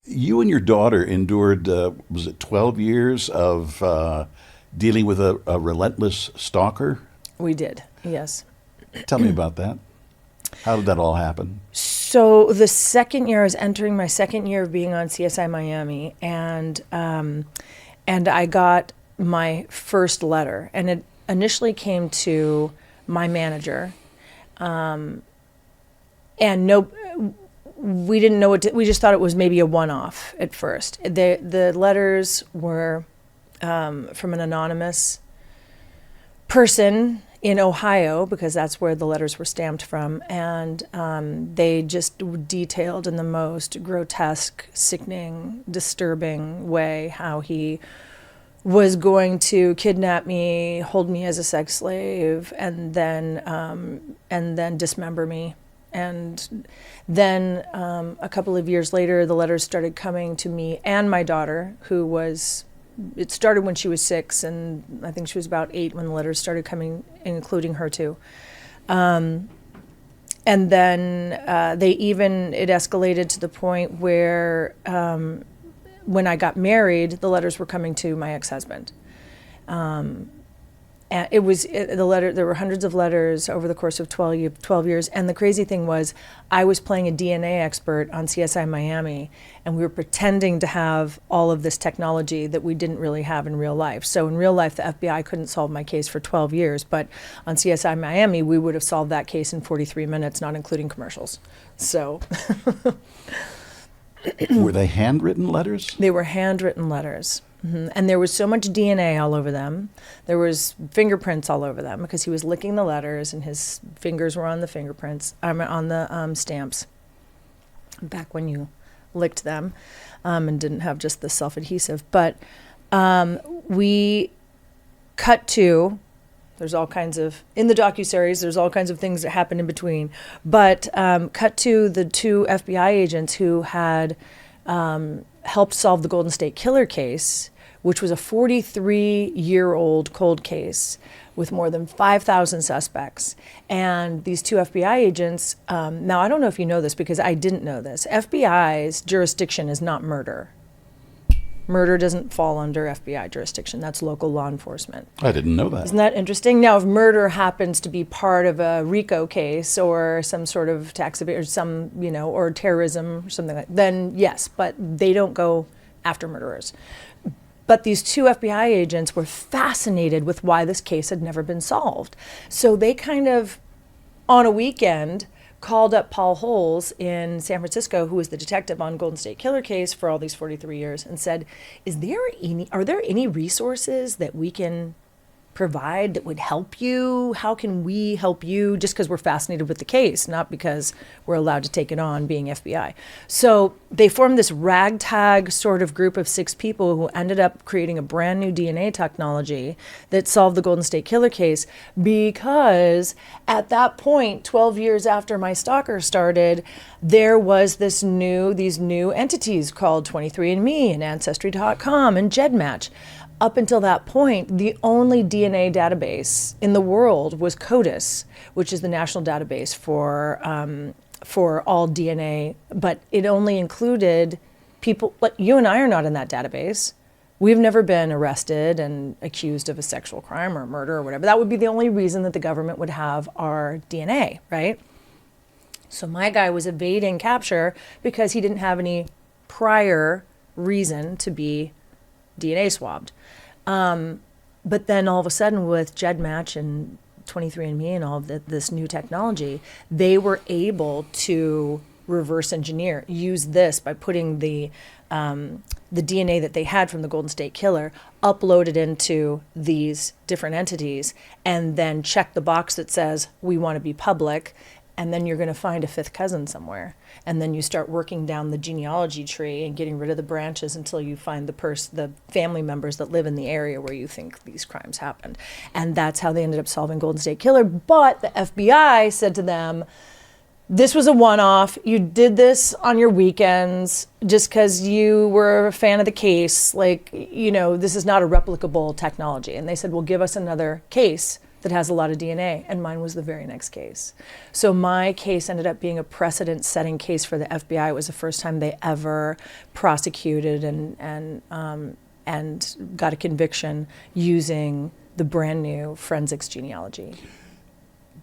You and your daughter endured, was it 12 years of dealing with a relentless stalker? We did, yes. Tell me about that. How did that all happen? So the second year, I was entering my second year of being on CSI Miami, and I got my first letter, and it initially came to my manager, and no, we didn't know we just thought it was maybe a one-off at first. The letters were from an anonymous person in Ohio, because that's where the letters were stamped from, and they just detailed in the most grotesque, sickening, disturbing way how he was going to kidnap me, hold me as a sex slave, and then dismember me. And then a couple of years later, the letters started coming to me and my daughter, it started when she was 6, and I think she was about 8 when the letters started coming, including her too. And then it escalated to the point where when I got married, the letters were coming to my ex-husband. And there were hundreds of letters over the course of 12 years. And the crazy thing was, I was playing a DNA expert on CSI Miami, and we were pretending to have all of this technology that we didn't really have in real life. So in real life, the FBI couldn't solve my case for 12 years, but on CSI Miami, we would have solved that case in 43 minutes, not including commercials. So Were they handwritten letters? they were handwritten letters. And there was so much DNA all over them. There was fingerprints all over them, because he was licking the letters and his fingers were on the fingerprints, on the stamps, back when you licked them and didn't have just the self-adhesive. But we cut to, there's all kinds of, in the docuseries, there's all kinds of things that happen in between. But cut to the 2 FBI agents who had helped solve the Golden State Killer case, which was a 43-year-old cold case with more than 5,000 suspects. And these 2 FBI agents, now I don't know if you know this, because I didn't know this, FBI's jurisdiction is not murder. Murder doesn't fall under FBI jurisdiction. That's local law enforcement. I didn't know that. Isn't that interesting? Now, if murder happens to be part of a RICO case or some sort of tax evasion, or terrorism or something like that, then yes, but they don't go after murderers. But these 2 FBI agents were fascinated with why this case had never been solved. So they kind of, on a weekend, called up Paul Holes in San Francisco, who was the detective on Golden State Killer case for all these 43 years, and said, are there any resources that we can provide that would help you? How can we help you? Just because we're fascinated with the case, not because we're allowed to take it on being FBI. So they formed this ragtag sort of group of 6 people who ended up creating a brand new DNA technology that solved the Golden State Killer case, because at that point, 12 years after my stalker started, there was these new entities called 23andMe and Ancestry.com and GEDmatch. Up until that point, the only DNA database in the world was CODIS, which is the national database for all DNA, but it only included people, like you and I are not in that database. We've never been arrested and accused of a sexual crime or murder or whatever. That would be the only reason that the government would have our DNA, right? So my guy was evading capture because he didn't have any prior reason to be DNA swabbed. But then all of a sudden, with GEDmatch and 23andMe and all of this new technology, they were able to reverse engineer, use this by putting the DNA that they had from the Golden State Killer, upload it into these different entities, and then check the box that says, we want to be public. And then you're going to find a 5th cousin somewhere. And then you start working down the genealogy tree and getting rid of the branches until you find the family members that live in the area where you think these crimes happened. And that's how they ended up solving Golden State Killer. But the FBI said to them, this was a one-off. You did this on your weekends just because you were a fan of the case. This is not a replicable technology. And they said, well, give us another case that has a lot of DNA, and mine was the very next case. So my case ended up being a precedent-setting case for the FBI. It was the first time they ever prosecuted and got a conviction using the brand new forensics genealogy.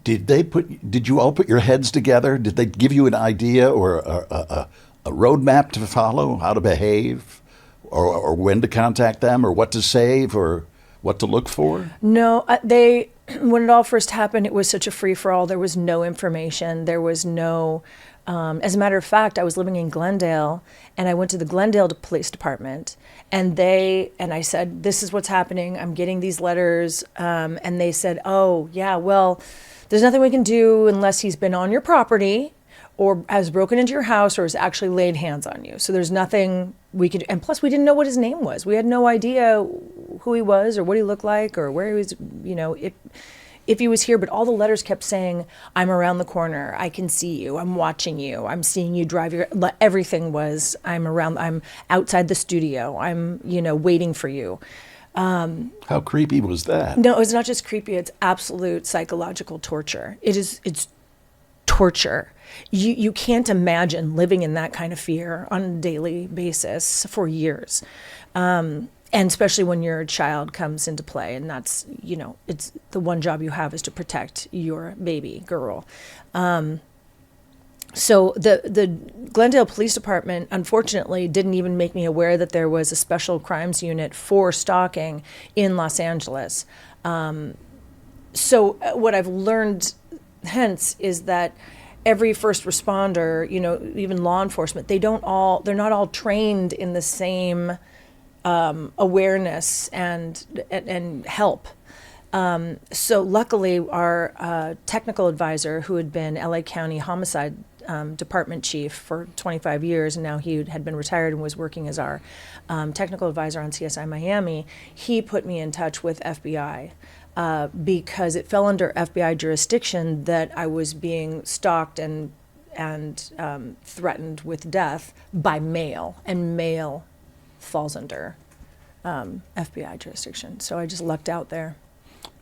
Did you all put your heads together? Did they give you an idea or a roadmap to follow, how to behave, or when to contact them, or what to save, or what to look for? No, when it all first happened, it was such a free-for-all. There was no information. There was no, as a matter of fact, I was living in Glendale, and I went to the Glendale Police Department, and I said, this is what's happening. I'm getting these letters, and they said, oh, yeah, well, there's nothing we can do unless he's been on your property or has broken into your house or has actually laid hands on you. So there's nothing we could, and plus we didn't know what his name was. We had no idea who he was or what he looked like or where he was, if he was here, but all the letters kept saying, I'm around the corner, I can see you, I'm watching you, I'm seeing you drive everything was, I'm outside the studio, I'm, waiting for you. How creepy was that? No, it's not just creepy, it's absolute psychological torture. It's torture. You can't imagine living in that kind of fear on a daily basis for years. And especially when your child comes into play, and that's, it's the one job you have is to protect your baby girl. So the Glendale Police Department, unfortunately, didn't even make me aware that there was a special crimes unit for stalking in Los Angeles. So what I've learned hence is that every first responder, even law enforcement, they're not all trained in the same awareness and help. So luckily, our technical advisor, who had been LA County Homicide Department chief for 25 years, and now he had been retired and was working as our technical advisor on CSI Miami, he put me in touch with FBI because it fell under FBI jurisdiction that I was being stalked and threatened with death by mail, and mail falls under FBI jurisdiction. So I just lucked out there.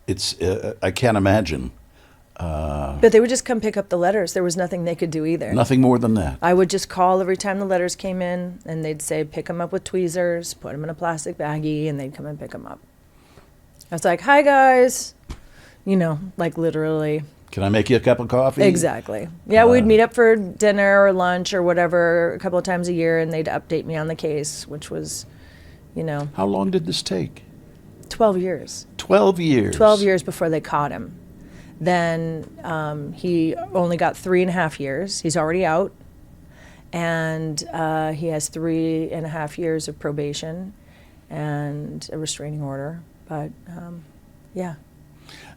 It's I can't imagine. But they would just come pick up the letters. There was nothing they could do either. Nothing more than that. I would just call every time the letters came in, and they'd say, pick them up with tweezers, put them in a plastic baggie, and they'd come and pick them up. I was like, hi, guys. Like literally. Can I make you a cup of coffee? Exactly. Yeah, we'd meet up for dinner or lunch or whatever a couple of times a year, and they'd update me on the case, which was, How long did this take? 12 years. 12 years? 12 years before they caught him. Then he only got 3.5 years. He's already out. And he has 3.5 years of probation and a restraining order. But, yeah.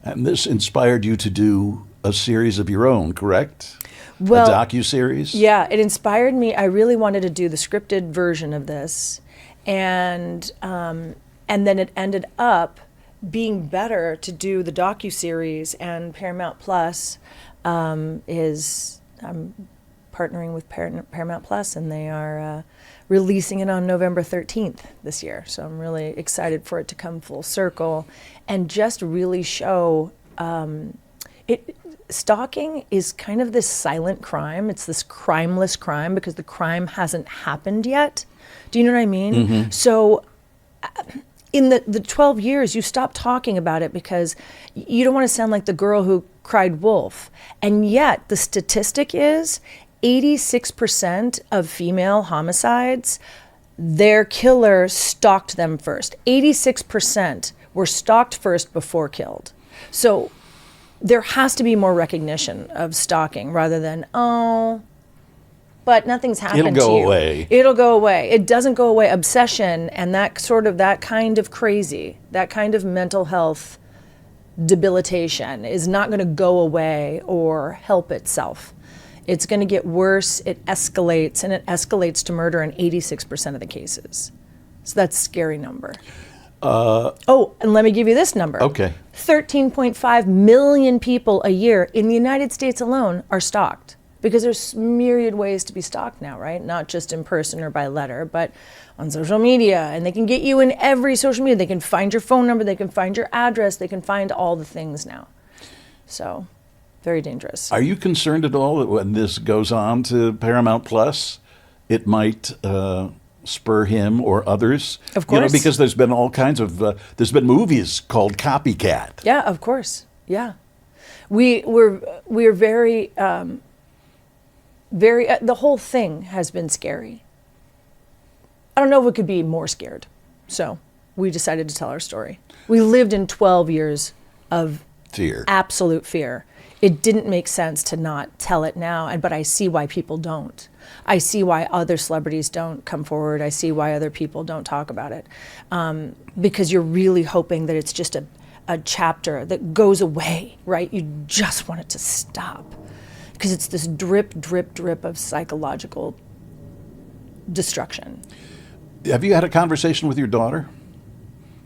And this inspired you to do a series of your own, correct? Well, a docuseries? Yeah, it inspired me. I really wanted to do the scripted version of this. And then it ended up being better to do the docuseries, and Paramount Plus I'm partnering with Paramount Plus, and they are releasing it on November 13th this year. So I'm really excited for it to come full circle and just really show stalking is kind of this silent crime. It's this crimeless crime because the crime hasn't happened yet. Do you know what I mean? Mm-hmm. So in the 12 years, you stop talking about it because you don't want to sound like the girl who cried wolf. And yet the statistic is 86% of female homicides, their killer stalked them first. 86% were stalked first before killed. So there has to be more recognition of stalking rather than, but nothing's happened to you. It'll go away. It'll go away. It doesn't go away. Obsession and that kind of crazy, that kind of mental health debilitation is not going to go away or help itself. It's going to get worse. It escalates, and it escalates to murder in 86% of the cases. So that's a scary number. And let me give you this number. Okay. 13.5 million people a year in the United States alone are stalked. because there's myriad ways to be stalked now, right? Not just in person or by letter, but on social media. And they can get you in every social media. They can find your phone number. They can find your address. They can find all the things now. So, very dangerous. Are you concerned at all that when this goes on to Paramount Plus, it might spur him or others? Of course. Because there's been all kinds of, there's been movies called Copycat. Yeah, of course. Yeah. We're very, the whole thing has been scary. I don't know if we could be more scared. So we decided to tell our story. We lived in 12 years of Fear. Absolute fear. It didn't make sense to not tell it now, but I see why people don't. I see why other celebrities don't come forward. I see why other people don't talk about it. Because you're really hoping that it's just a chapter that goes away, right? You just want it to stop. Because it's this drip, drip, drip of psychological destruction. Have you had a conversation with your daughter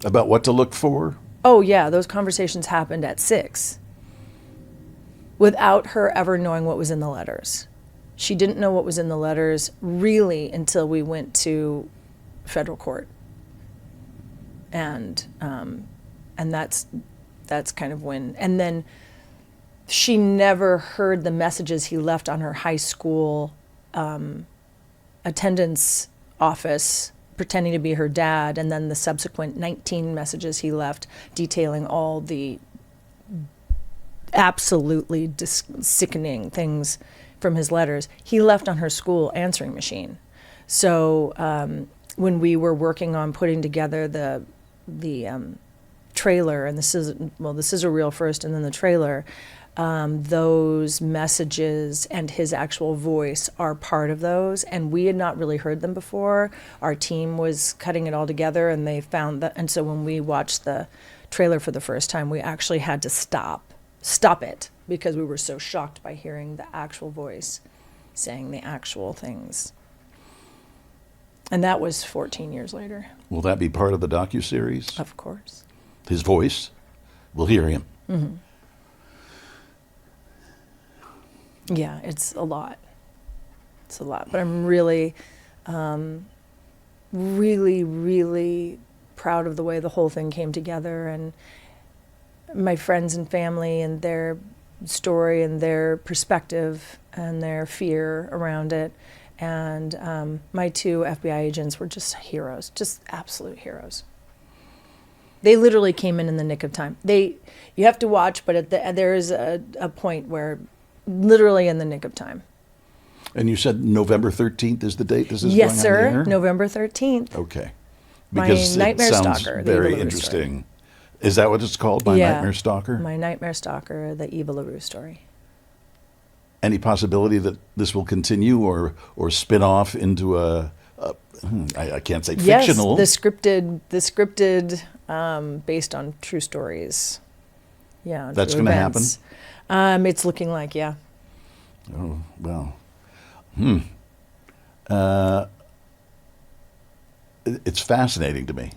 about what to look for? Oh, yeah, those conversations happened at 6 without her ever knowing what was in the letters. She didn't know what was in the letters really until we went to federal court. And that's kind of when, and then she never heard the messages he left on her high school attendance office pretending to be her dad, and then the subsequent 19 messages he left detailing all the absolutely sickening things from his letters. He left on her school answering machine. So when we were working on putting together the trailer and the sizzle reel first and then the trailer, those messages and his actual voice are part of those, and we had not really heard them before. Our team was cutting it all together, and they found that, and so when we watched the trailer for the first time, we actually had to stop it because we were so shocked by hearing the actual voice saying the actual things. And that was 14 years later. Will that be part of the docuseries? Of course. His voice? We'll hear him. Mm-hmm. Yeah, it's a lot. It's a lot. But I'm really, really, really proud of the way the whole thing came together, and my friends and family and their story and their perspective and their fear around it. And my 2 FBI agents were just heroes, just absolute heroes. They literally came in the nick of time. You have to watch, but there is a point where literally in the nick of time. And you said November 13th is the date this is yes, going on sir. the air? November 13th. Okay. My Because Nightmare it sounds Stalker, the very Eva LaRue interesting. Is that what it's called, My Nightmare Stalker? My Nightmare Stalker, the Eva LaRue Story. Any possibility that this will continue or spin off into I can't say fictional? Yes, the scripted based on true stories. Yeah, that's going to happen? It's looking like, yeah. Oh, well. It's fascinating to me.